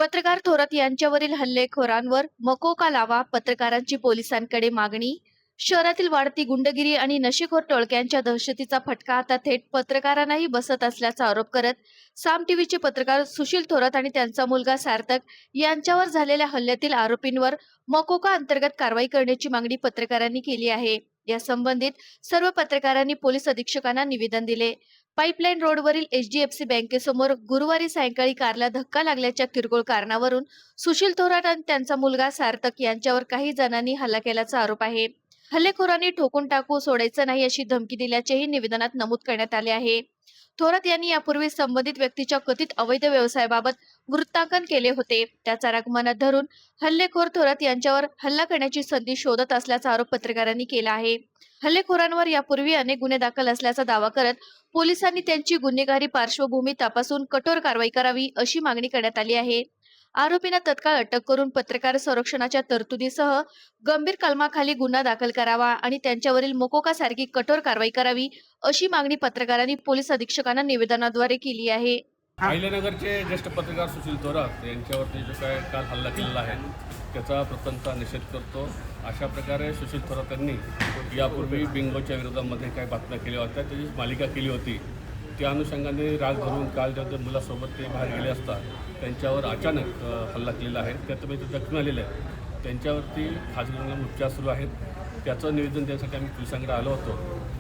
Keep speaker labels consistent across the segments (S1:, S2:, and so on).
S1: पत्रकार थोरात यांच्यावरील हल्लेखोरांवर मकोका लावा, पत्रकारांची पोलिसांकडे मागणी. शहरातील वाढती गुंडगिरी आणि नशेखोर टोळक्यांच्या दहशतीचा फटका आता थेट पत्रकारांनाही बसत असल्याचा आरोप करत साम टीव्हीचे पत्रकार सुशील थोरात आणि त्यांचा मुलगा सार्थक यांच्यावर झालेल्या हल्ल्यातील आरोपींवर मकोका अंतर्गत कारवाई करण्याची मागणी पत्रकारांनी केली आहे. या संबंधित सर्व पत्रकारांनी पोलीस अधीक्षकांना निवेदन दिले. पाईपलाईन रोडवरील HDFC बँकेसमोर गुरुवारी सायंकाळी कारला धक्का लागल्याच्या किरकोळ कारणावरून सुशील थोरात आणि त्यांचा मुलगा सार्थक यांच्यावर काही जणांनी हल्ला केल्याचा आरोप आहे. हल्लेखोरांनी ठोकून टाकू, सोडायचं नाही अशी धमकी दिल्याचेही निवेदनात नमूद करण्यात आले आहे. थोरात यांनी यापूर्वी संबंधित व्यक्तीच्या कथित अवैध व्यवसायाबाबत वृत्तांकन केले होते. त्याचा राग मनात धरून हल्लेखोर थोरात यांच्यावर हल्ला करण्याची संधी शोधत असल्याचा आरोप पत्रकारांनी केला आहे. हल्लेखोरांवर यापूर्वी अनेक गुन्हे दाखल असल्याचा दावा करत पोलिसांनी त्यांची गुन्हेगारी पार्श्वभूमी तपासून कठोर कारवाई करावी अशी मागणी करण्यात आली आहे. आरोपींना तत्काळ अटक करून पत्रकार संरक्षणाच्या तरतुदीसह गंभीर कलमाखाली गुन्हा दाखल करावा आणि त्यांच्यावरील मकोका सारखी कठोर कारवाई करावी अशी मागणी पत्रकारांनी पोलीस अधीक्षकांना निवेदनाद्वारे केली आहे.
S2: अहिल्यानगरचे ज्येष्ठ पत्रकार सुशील थोरात यांच्यावरती जो काय काल हल्ला केलेला आहे त्याचा प्रथमतः निषेध करतो. अशा प्रकारे सुशील थोरात यांनी यापूर्वी बिंगोच्या विरोधामध्ये काही बातम्या केल्या होत्या, त्याची मालिका केली होती. त्या अनुषंगाने राग धरून काल त्या मुलासोबत ते बाहेर गेले असता त्यांच्यावर अचानक हल्ला केलेला आहे. त्यातून ते जखमी आलेले आहेत. त्यांच्यावरती खाजगी रुग्णालयात उपचार सुरू आहेत. त्याचं निवेदन देण्यासाठी आम्ही पोलिसांकडे आलो होतो.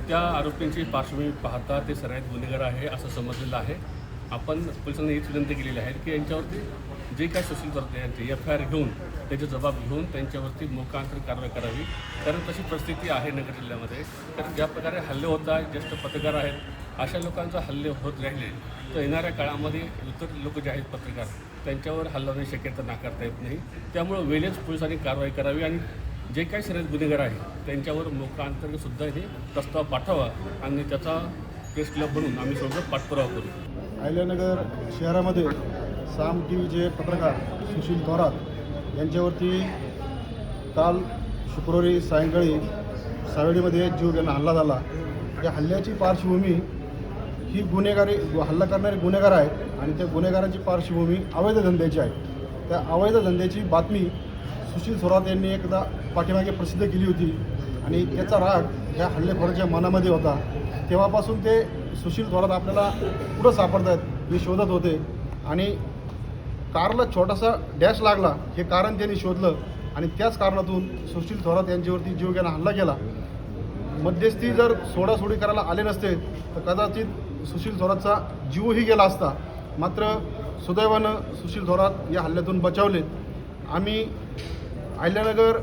S2: त्या आरोपींची पार्श्वभूमी पाहता ते सर्वात गुन्हेगार आहे असं समजलेलं आहे. आपण पोलिसांना हीच विनंती केलेली आहे की यांच्यावरती जे काय सुशील थोरात यांचे FIR घेऊन त्याचे जबाब घेऊन त्यांच्यावरती मोकांतर कारवाई करावी. कारण तशी परिस्थिती आहे नगर जिल्ह्यामध्ये. कारण ज्या प्रकारे हल्ले होत आहेत, ज्येष्ठ पत्रकार आहेत, अशा लोकांचा हल्ले होत राहिले तर येणाऱ्या काळामध्ये इतर लोक जे आहेत पत्रकार त्यांच्यावर हल्ला होण्याची शक्यता नाकारता येत नाही. त्यामुळं वेळेच पोलिसांनी कारवाई करावी आणि जे काही सर्वात गुन्हेगार आहे त्यांच्यावर मोकांतर्गत सुद्धा हे प्रस्ताव पाठवा आणि त्याचा प्रेस क्लब म्हणून आम्ही सोबत पाठपुरावा करू.
S3: अहिल्यानगर शहरामध्ये साम टीव्हीचे पत्रकार सुशील थोरात यांच्यावरती काल शुक्रवारी सायंकाळी सावेडीमध्ये जीवघेणा हल्ला झाला. या हल्ल्याची पार्श्वभूमी ही हल्ला करणारे गुन्हेगार आहेत आणि त्या गुन्हेगारांची पार्श्वभूमी अवैध धंद्याची आहे. त्या अवैध धंद्याची बातमी सुशील थोरात यांनी एकदा पाठीमागे प्रसिद्ध केली होती आणि त्याचा राग या हल्लेखोरांच्या मनामध्ये होता. तेव्हापासून ते सुशील थोरात आपल्याला कुठं सापडत आहेत हे शोधत होते आणि कारला छोटासा डॅश लागला हे कारण त्यांनी शोधलं आणि त्याच कारणातून सुशील थोरात यांच्यावरती जीवघेणा हल्ला केला. मध्यस्थी जर सोडासोडी करायला आले नसते तर कदाचित सुशील थोरातचा जीवही गेला असता. मात्र सुदैवानं सुशील थोरात या हल्ल्यातून बचावले. आम्ही अहिल्यानगर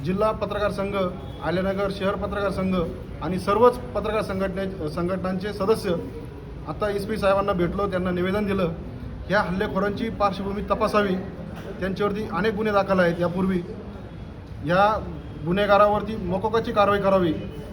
S3: जिल्हा पत्रकार संघ, अहिल्यानगर शहर पत्रकार संघ आणि सर्वच पत्रकार संघटनांचे सदस्य आता SP साहेबांना भेटलो, त्यांना निवेदन दिलं. ह्या हल्लेखोरांची पार्श्वभूमी तपासावी. त्यांच्यावरती अनेक गुन्हे दाखल आहेत यापूर्वी. या गुन्हेगारावरती मकोकाची कारवाई करावी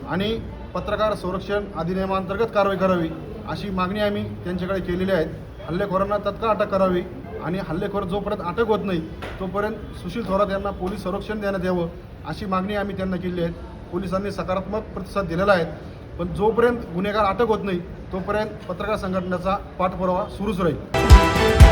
S3: आणि पत्रकार संरक्षण अधिनियमांतर्गत कारवाई करावी अशी मागणी आम्ही त्यांच्याकडे केलेली आहे. हल्लेखोरांना तत्काळ अटक करावी आणि हल्लेखोर जोपर्यंत अटक होत नाही तोपर्यंत सुशील थोरात यांना पोलीस संरक्षण देण्यात यावं अशी मागणी आम्ही त्यांना केली आहे. पोलिसांनी सकारात्मक प्रतिसाद दिलेला आहे. पण जोपर्यंत गुन्हेगार अटक होत नाही तोपर्यंत पत्रकार संघटनेचा पाठपुरावा सुरूच राहील.